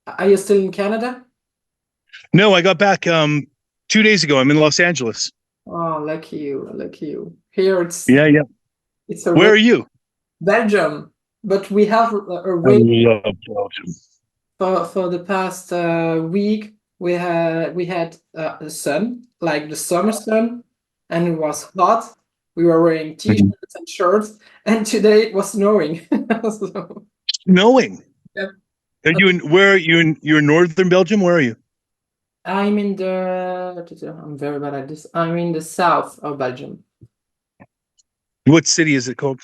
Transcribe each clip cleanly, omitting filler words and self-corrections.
Are you still in Canada? No, I got back 2 days ago. I'm in Los Angeles. Oh, lucky you, lucky you. Here Yeah, yeah. it's a Where rain are you? Belgium, but we have a I rain love Belgium. for the past week. We had the sun, like the summer sun, and it was hot. We were wearing Mhm. t-shirts and shirts, and today it was snowing. So, Snowing. yeah. Are you in where are you in you're in northern Belgium? Where are you? I'm in I'm very bad at this. I'm in the south of Belgium. What city is it called?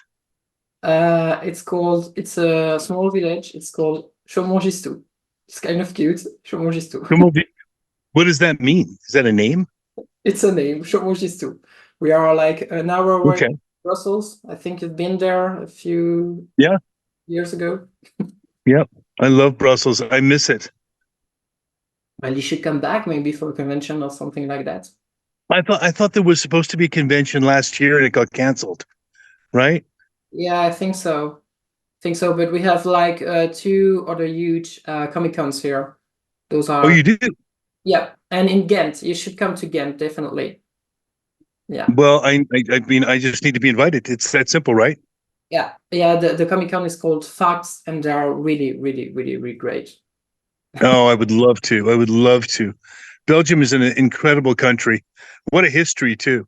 It's a small village. It's called Chaumongistou. It's kind of cute, Chaumongistou. Come. What does that mean? Is that a name? It's a name, Chaumongistou. We are like an hour away Okay. from Brussels. I think you've been there a few Yeah. years ago. Yeah. I love Brussels. I miss it. Well, you should come back maybe for a convention or something like that. I thought there was supposed to be a convention last year and it got canceled, right? Yeah, I think so. Think so, but we have like two other huge Comic Cons here. Those Oh, are you do? Yeah, and in Ghent, you should come to Ghent definitely. Yeah, Well, I mean I just need to be invited. It's that simple, right? yeah, yeah. The Comic Con is called Facts, and they are really, really, really, really great. Oh, I would love to. I would love to. Belgium is an incredible country. What a history too.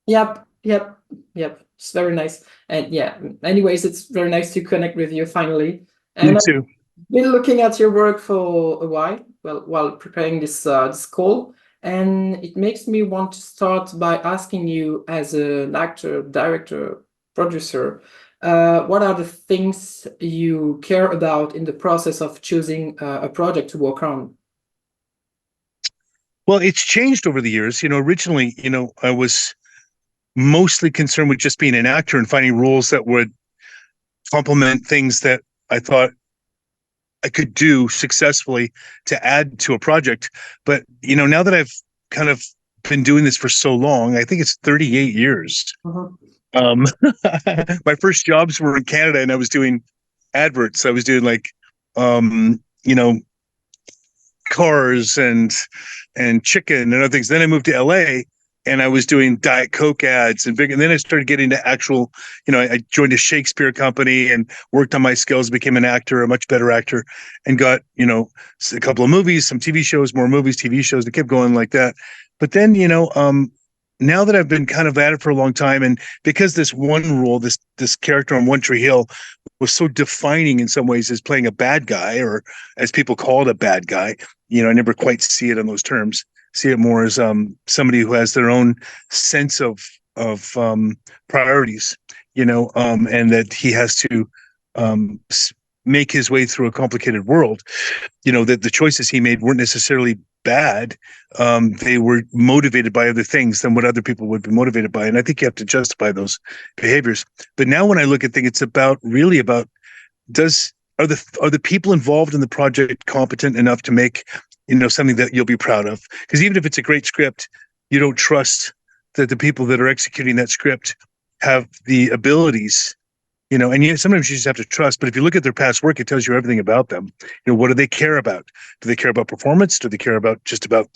Yep, yep, yep. It's very nice, and yeah. Anyways, it's very nice to connect with you finally. Me And I've too. been looking at your work for a while, well, while preparing this call, and it makes me want to start by asking you, as an actor, director, producer, what are the things you care about in the process of choosing a project to work on? Well, it's changed over the years. Originally, I was mostly concerned with just being an actor and finding roles that would complement things that I thought I could do successfully to add to a project. But, now that I've kind of been doing this for so long, I think it's 38 years. Mhm. Um, my first jobs were in Canada and I was doing adverts. I was doing like, um, you know, cars and chicken and other things. Then I moved to LA and I was doing Diet Coke ads and then I started getting to actual, I joined a Shakespeare company and worked on my skills, became an actor, a much better actor, and got, a couple of movies, some TV shows, more movies, TV shows. It kept going like that. But then, now that I've been kind of at it for a long time, and because this one role, this character on One Tree Hill was so defining in some ways as playing a bad guy, or as people call it, a bad guy. I never quite see it on those terms. See it more as somebody who has their own sense of priorities, and that he has to um, make his way through a complicated world. That the choices he made weren't necessarily bad. They were motivated by other things than what other people would be motivated by, and I think you have to justify those behaviors. But now, when I look at things, it's really about does are the people involved in the project competent enough to make something that you'll be proud of? Because even if it's a great script, you don't trust that the people that are executing that script have the abilities. And sometimes you just have to trust. But if you look at their past work, it tells you everything about them. What do they care about? Do they care about performance? Do they care about just about,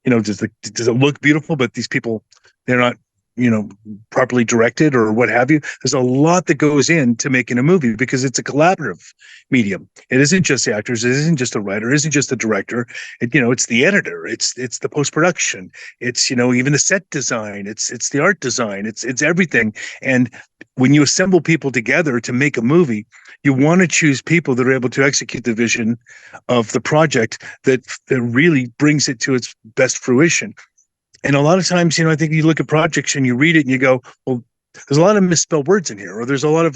does it look beautiful? But these people, they're not, you know, properly directed or what have you. There's a lot that goes into making a movie because it's a collaborative medium. It isn't just the actors. It isn't just the writer. It isn't just the director. It's the editor. It's the post production. It's even the set design. It's the art design. It's everything. And when you assemble people together to make a movie, you want to choose people that are able to execute the vision of the project that really brings it to its best fruition. And a lot of times, I think you look at projects and you read it and you go, well, there's a lot of misspelled words in here, or there's a lot of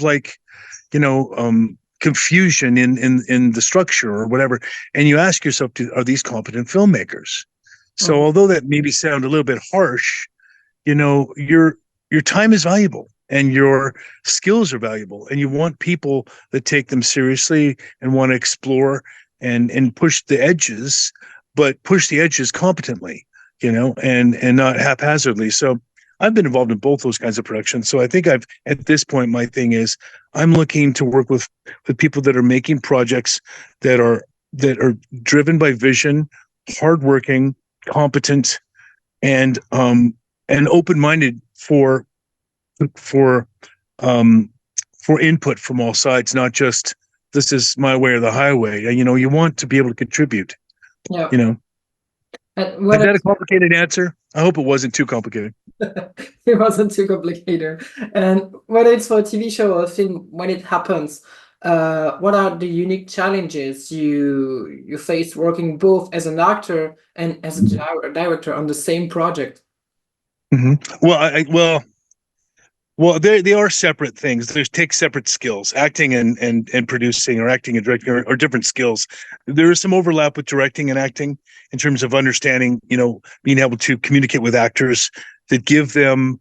confusion in the structure or whatever. And you ask yourself, are these competent filmmakers? So Mhm. although that maybe sound a little bit harsh, your time is valuable and your skills are valuable, and you want people that take them seriously and want to explore and push the edges, but push the edges competently, and not haphazardly. So I've been involved in both those kinds of productions. So I think I've at this point, my thing is I'm looking to work with people that are making projects that are that are driven by vision, hardworking, competent, and open-minded for um, for input from all sides, not just this is my way or the highway. You want to be able to contribute. Yeah. You know, And is what that a complicated answer? I hope it wasn't too complicated. it wasn't too complicated. And whether it's for a TV show or a film, when it happens, what are the unique challenges you face working both as an actor and as a director on the same project? Well, they are separate things. There's take separate skills. Acting and producing, or acting and directing, are different skills. There is some overlap with directing and acting in terms of understanding, being able to communicate with actors, that give them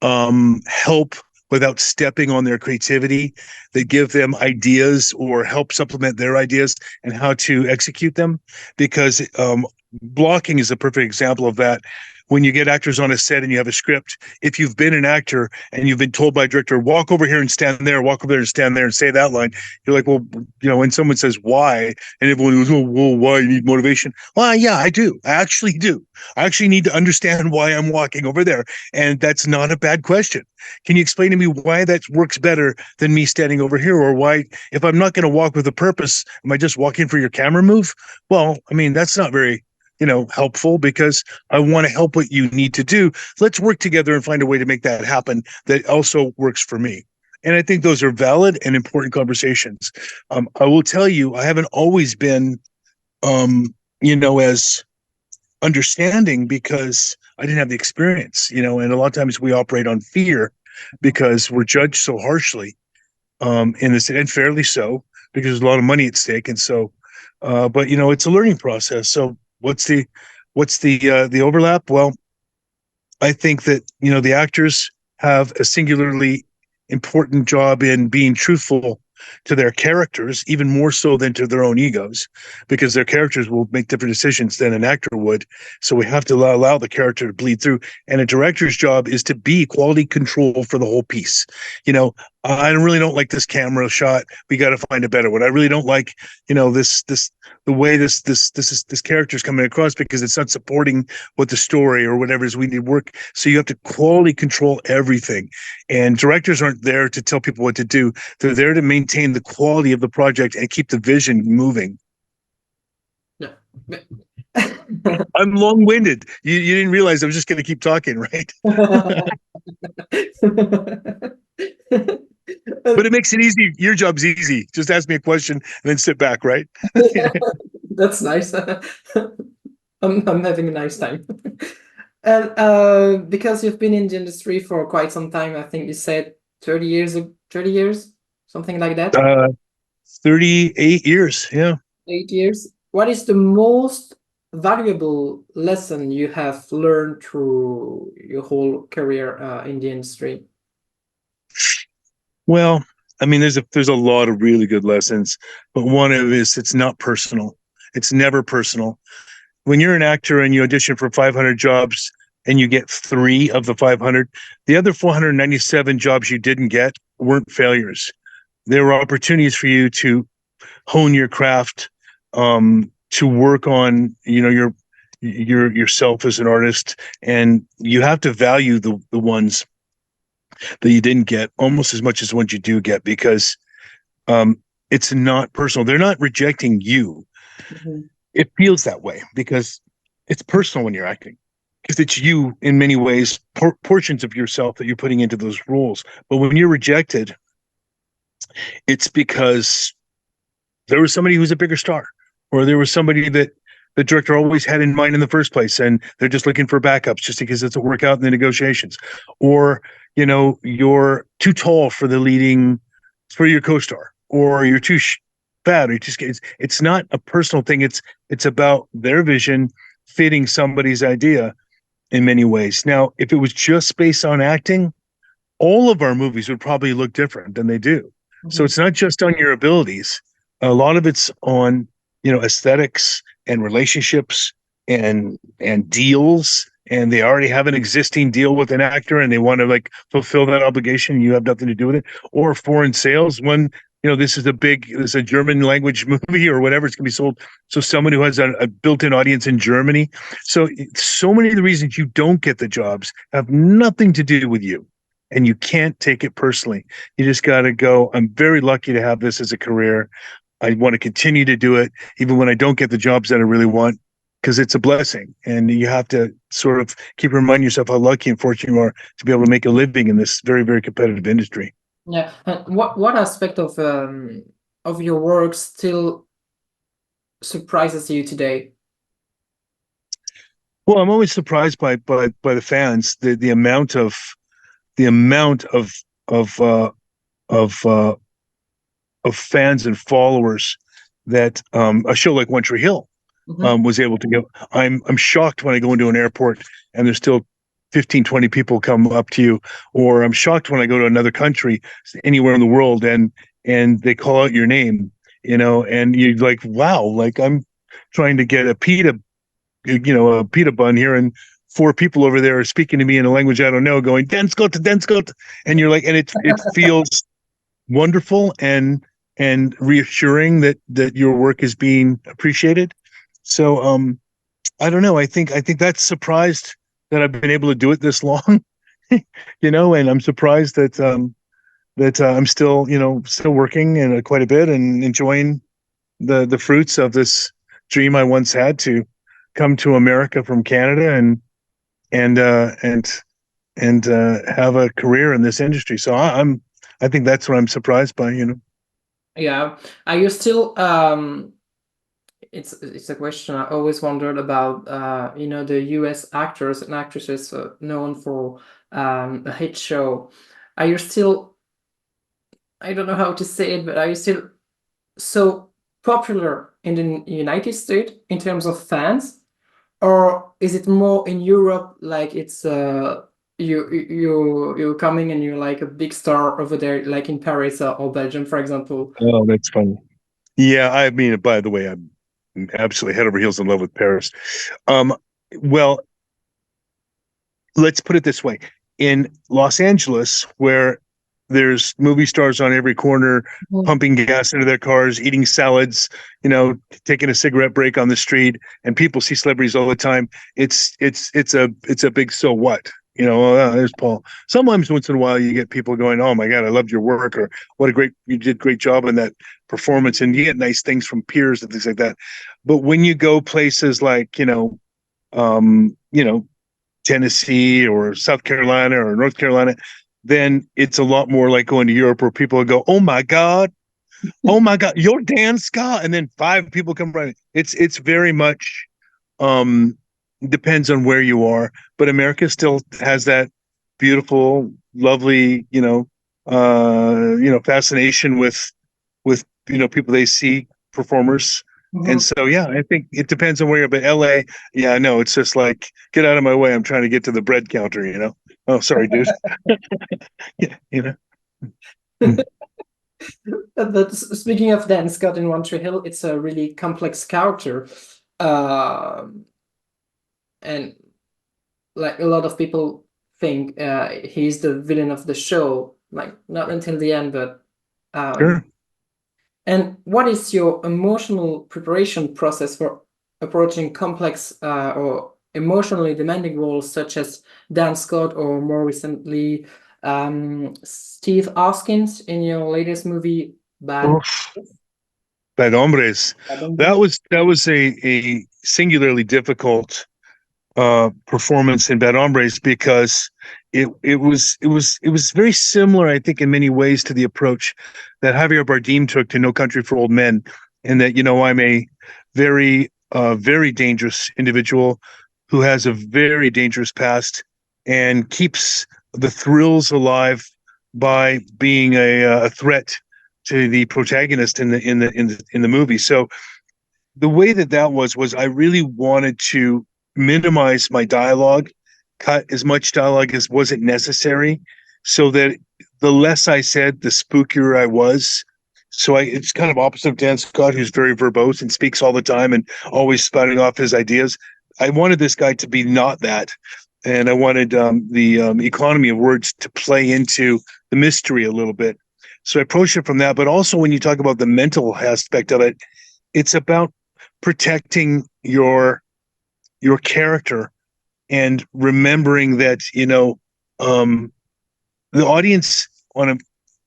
help without stepping on their creativity, that give them ideas or help supplement their ideas and how to execute them. Because blocking is a perfect example of that. When you get actors on a set and you have a script, if you've been an actor and you've been told by a director, walk over here and stand there, walk over there and stand there and say that line, you're like, well, when someone says why, and everyone goes, oh, well, why, you need motivation? Well, yeah, I do. I actually do. I actually need to understand why I'm walking over there. And that's not a bad question. Can you explain to me why that works better than me standing over here? Or why, if I'm not going to walk with a purpose, am I just walking for your camera move? Well, I mean, that's not very helpful, because I want to help what you need to do. Let's work together and find a way to make that happen that also works for me. And I think those are valid and important conversations. I will tell you, I haven't always been, as understanding, because I didn't have the experience, and a lot of times we operate on fear because we're judged so harshly, in this, and fairly so, because there's a lot of money at stake. And so, but it's a learning process. So what's the overlap? Well, I think that the actors have a singularly important job in being truthful to their characters, even more so than to their own egos, because their characters will make different decisions than an actor would. So we have to allow the character to bleed through. And a director's job is to be quality control for the whole piece. I really don't like this camera shot. We got to find a better one. I really don't like, this the way this character is coming across, because it's not supporting what the story or whatever is we need work. So you have to quality control everything. And directors aren't there to tell people what to do. They're there to maintain the quality of the project and keep the vision moving. Yeah. I'm long-winded. You didn't realize I was just going to keep talking, right? But it makes it easy. Your job's easy. Just ask me a question and then sit back, right? That's nice. I'm having a nice time. And because you've been in the industry for quite some time, I think you said 30 years, something like that. 38 years, yeah. 8 years. What is the most valuable lesson you have learned through your whole career in the industry? Well, I mean, there's a lot of really good lessons, but one of it is it's not personal. It's never personal. When you're an actor and you audition for 500 jobs and you get 3 of the 500, the other 497 jobs you didn't get weren't failures. There were opportunities for you to hone your craft, to work on, yourself as an artist, and you have to value the ones that you didn't get almost as much as the ones you do get, because it's not personal. They're not rejecting you. Mm-hmm. It feels that way because it's personal when you're acting, because it's you in many ways, portions of yourself that you're putting into those roles. But when you're rejected, it's because there was somebody who's a bigger star, or there was somebody that the director always had in mind in the first place, and they're just looking for backups just because it doesn't work out in the negotiations, or you're too tall for your co-star, or you're too fat, or you just it's not a personal thing. It's about their vision fitting somebody's idea in many ways. Now, if it was just based on acting, all of our movies would probably look different than they do. Mm-hmm. So it's not just on your abilities. A lot of it's on, aesthetics and relationships and deals. And they already have an existing deal with an actor and they want to fulfill that obligation. You have nothing to do with it. Or foreign sales, when this is a German language movie or whatever. It's going to be sold. So someone who has a built-in audience in Germany. So many of the reasons you don't get the jobs have nothing to do with you, and you can't take it personally. You just got to go, I'm very lucky to have this as a career. I want to continue to do it, even when I don't get the jobs that I really want, because it's a blessing. And you have to sort of keep reminding yourself how lucky and fortunate you are to be able to make a living in this very, very competitive industry. Yeah. And what aspect of your work still surprises you today? Well, I'm always surprised by the fans, the amount of the amount of uh, of uh, of fans and followers that a show like One Tree Hill was able to get. I'm shocked when I go into an airport and there's still 15, 20 people come up to you, or I'm shocked when I go to another country, anywhere in the world, and they call out your name, and you're like, wow, like I'm trying to get a pita bun here, and four people over there are speaking to me in a language I don't know, going Denskot, and you're like, and it feels wonderful and reassuring that your work is being appreciated. So I don't know. I think that's surprised that I've been able to do it this long, and I'm surprised that I'm still still working and quite a bit and enjoying the fruits of this dream I once had to come to America from Canada and have a career in this industry. So I think that's what I'm surprised by. Yeah. Are you still it's a question I always wondered about, the US actors and actresses known for a hit show. Are you still, I don't know how to say it, but are you still so popular in the United States in terms of fans, or is it more in Europe, like it's you're coming and you're like a big star over there, like in Paris or Belgium, for example? Oh, that's funny. Yeah, I mean, by the way, I'm absolutely head over heels in love with Paris. Well, let's put it this way. In Los Angeles, where there's movie stars on every corner, pumping gas into their cars, eating salads, taking a cigarette break on the street, and people see celebrities all the time. It's a big so what? There's Paul. Sometimes once in a while you get people going, "Oh my God, I loved your work," or you did great job in that performance, and you get nice things from peers and things like that. But when you go places like Tennessee or South Carolina or North Carolina, then it's a lot more like going to Europe, where people go, "Oh my God, you're Dan Scott," and then five people come running. It's very much depends on where you are, but America still has that beautiful, lovely, fascination with people they see, performers. And so, yeah, I think it depends on where you're, but LA, yeah, no, it's just like, get out of my way. I'm trying to get to the bread counter. Oh, sorry, dude. Yeah. But speaking of Dan Scott in One Tree Hill, it's a really complex character. And like a lot of people think he's the villain of the show, like not until the end, but Sure. and what is your emotional preparation process for approaching complex or emotionally demanding roles such as Dan Scott, or more recently Steve Hoskins in your latest movie, Bad Bad Hombres. That Hombres? was a singularly difficult performance in Bad Hombres, because it was very similar, I think, in many ways to the approach that Javier Bardem took to No Country for Old Men, and that I'm a very very dangerous individual who has a very dangerous past and keeps the thrills alive by being a threat to the protagonist in the movie. So the way that was I really wanted to minimize my dialogue, cut as much dialogue as wasn't necessary, so that the less I said, the spookier I was. So it's kind of opposite of Dan Scott, who's very verbose and speaks all the time and always spouting off his ideas. I wanted this guy to be not that, and I wanted the economy of words to play into the mystery a little bit. So I approach it from that. But also when you talk about the mental aspect of it, it's about protecting your character and remembering that, the audience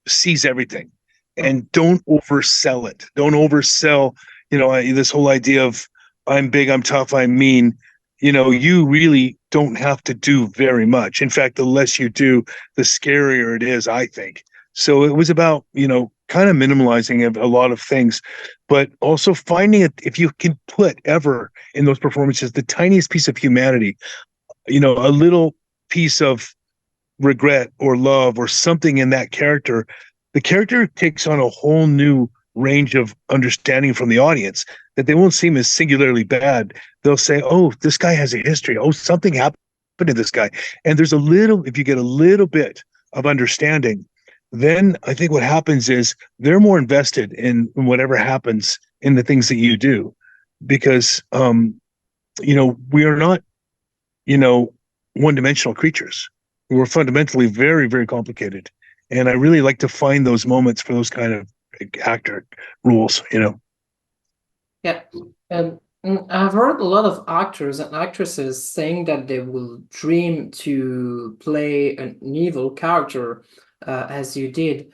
sees everything, and don't oversell it. Don't oversell, this whole idea of I'm big, I'm tough, I'm mean. You really don't have to do very much. In fact, the less you do, the scarier it is, I think. So it was about, kind of minimalizing a lot of things, but also finding it, if you can put ever in those performances the tiniest piece of humanity, a little piece of regret or love or something in that character, the character takes on a whole new range of understanding from the audience, that they won't seem as singularly bad. They'll say, oh, this guy has a history. Oh, something happened to this guy. And if you get a little bit of understanding, then I think what happens is they're more invested in whatever happens in the things that you do, because, we are not, one-dimensional creatures. We're fundamentally very, very complicated. And I really like to find those moments for those kind of actor roles, Yeah. And I've heard a lot of actors and actresses saying that they will dream to play an evil character, as you did.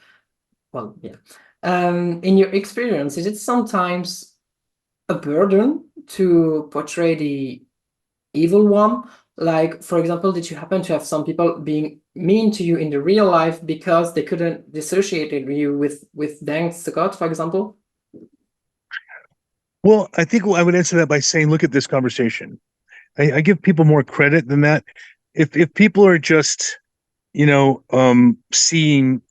Well, yeah. In your experience, is it sometimes a burden to portray the evil one? Like, for example, did you happen to have some people being mean to you in the real life because they couldn't dissociate you with Dan Scott, for example? Well, I think I would answer that by saying, look at this conversation. I give people more credit than that. If people are just, seeing,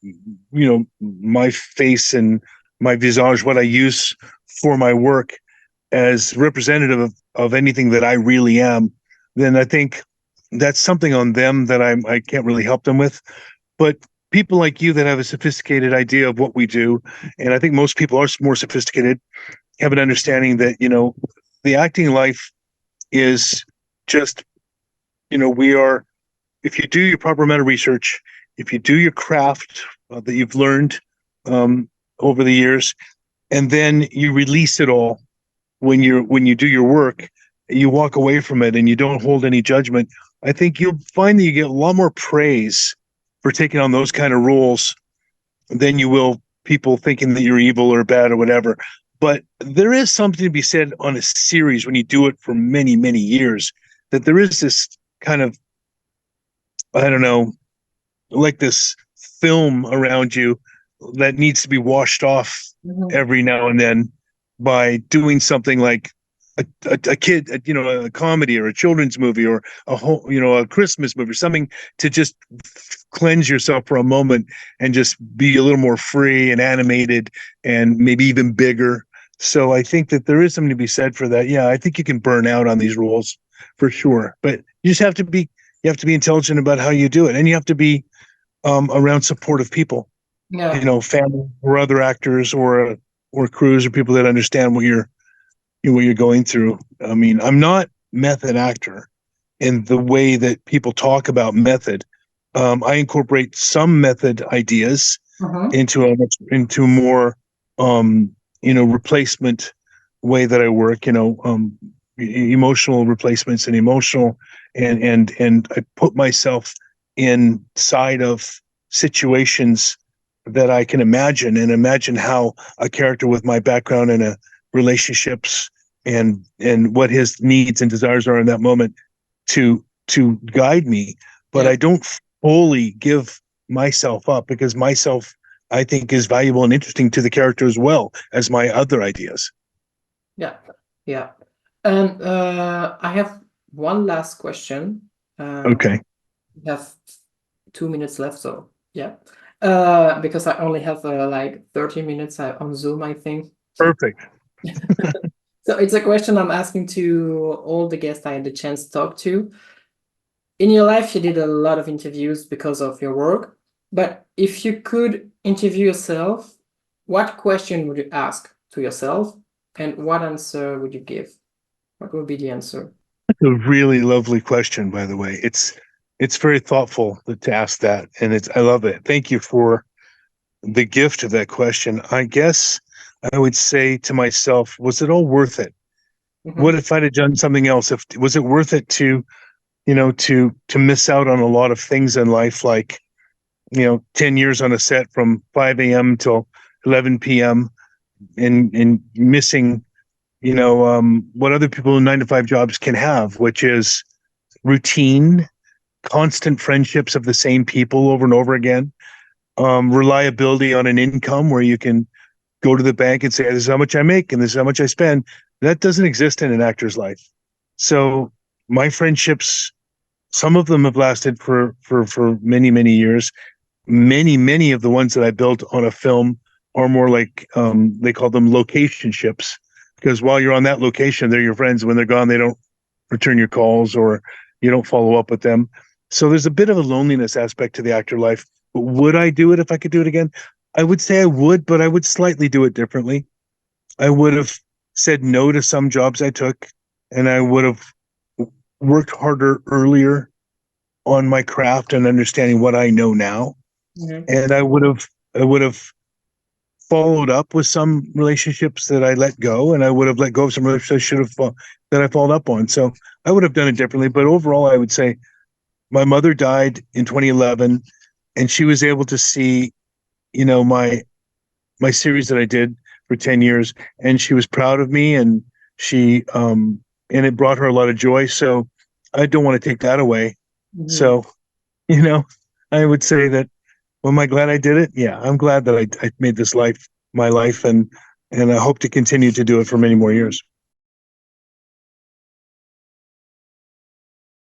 my face and my visage, what I use for my work, as representative of anything that I really am, then I think that's something on them that I can't really help them with. But people like you that have a sophisticated idea of what we do, and I think most people are more sophisticated, have an understanding that, the acting life is just, if you do your proper amount of research, if you do your craft that you've learned over the years, and then you release it all when you do your work, you walk away from it and you don't hold any judgment, I think you'll find that you get a lot more praise for taking on those kind of roles than you will people thinking that you're evil or bad or whatever. But there is something to be said on a series when you do it for many, many years, that there is this kind of, I don't know, like this film around you that needs to be washed off every now and then by doing something like a kid, a comedy or a children's movie or a Christmas movie or something, to just cleanse yourself for a moment and just be a little more free and animated and maybe even bigger. So I think that there is something to be said for that. Yeah, I think you can burn out on these roles for sure, but you just have to be intelligent about how you do it, and you have to be around supportive people, family or other actors or crews or people that understand what you're going through. I mean, I'm not method actor in the way that people talk about method. I incorporate some method ideas into more replacement way that I work. Emotional replacements and emotional, and I put myself inside of situations that I can imagine how a character with my background in a relationships and what his needs and desires are in that moment to guide me. But I don't fully give myself up, because myself, I think, is valuable and interesting to the character as well as my other ideas. Yeah. And I have one last question. Okay. We have 2 minutes left, so yeah. Because I only have like 30 minutes on Zoom, I think. Perfect. So it's a question I'm asking to all the guests I had the chance to talk to. In your life, you did a lot of interviews because of your work, but if you could interview yourself, what question would you ask to yourself, and what answer would you give? What would be the answer? That's a really lovely question, by the way. It's very thoughtful to ask that, and I love it. Thank you for the gift of that question, I guess I would say to myself, was it all worth it? What Mhm. if I'd have done something else? If was it worth it to, to miss out on a lot of things in life, like, 10 years on a set from 5 a.m. till 11 p.m. and missing, what other people in 9 to 5 jobs can have, which is routine, constant friendships of the same people over and over again, reliability on an income where you can go to the bank and say, this is how much I make and this is how much I spend. That doesn't exist in an actor's life. So my friendships, some of them have lasted for many, many years. Many of the ones that I built on a film are more like, they call them location ships, because while you're on that location, they're your friends. When they're gone, they don't return your calls or you don't follow up with them. So there's a bit of a loneliness aspect to the actor life. But would I do it if I could do it again? I would say I would, but I would slightly do it differently. I would have said no to some jobs I took, and I would have worked harder earlier on my craft and understanding what I know now. Mhm. And I would have followed up with some relationships that I let go, and I would have let go of some relationships I should have that I followed up on. So I would have done it differently. But overall, I would say my mother died in 2011, and she was able to see, my series that I did for 10 years, and she was proud of me, and she and it brought her a lot of joy. So I don't want to take that away. Mhm. So, you know, I would say that, well, am I glad I did it? Yeah, I'm glad that I made this life my life, and I hope to continue to do it for many more years.